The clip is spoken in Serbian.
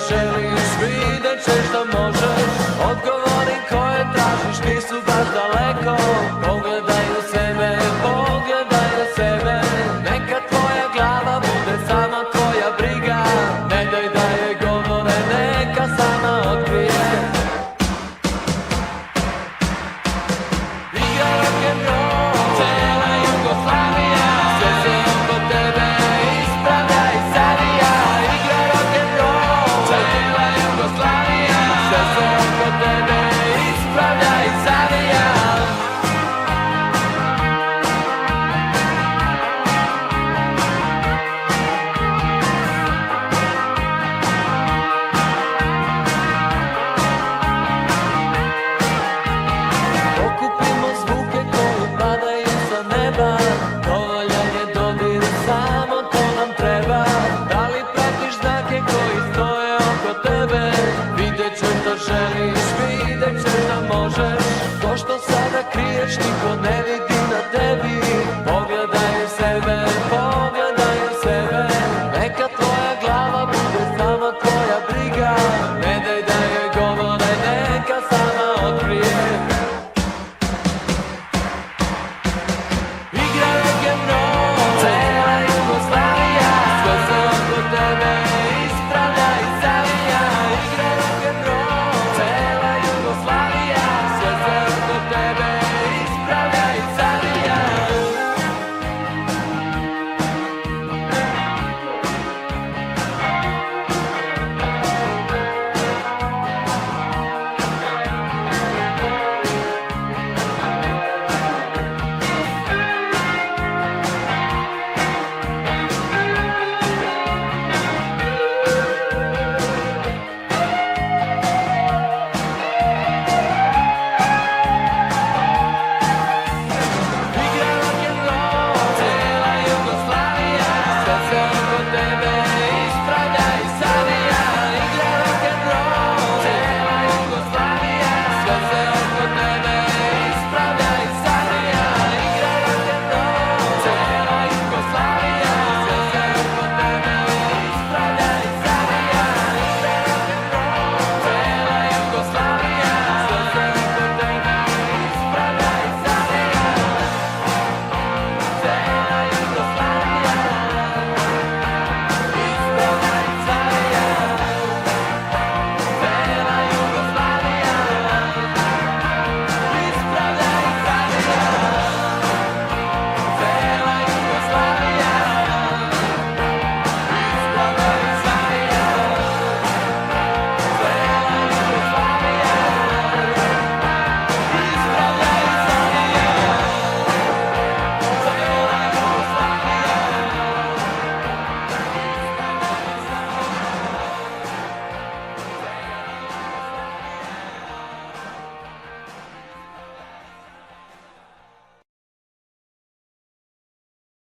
želiš, vidjet ćeš da možeš. Odgovori koje tražiš nisu baš daleko. Pogledaj u sebe, pogledaj u sebe. Neka tvoja glava bude samo tvoja briga. Ne daj da je govore, neka sama otkrije. Igra rock'n'roll, cela Jugoslavija. Sve se oko tebe ispravlja i savija. Igra rock'n'roll, cela Jugoslavija. Sve se oko tebe ispravlja i savija. Okupimo zvuke koji padaju sa neba. Dovoljan je dodir, samo to nam treba. Da li pratiš znake koji stoje oko tebe?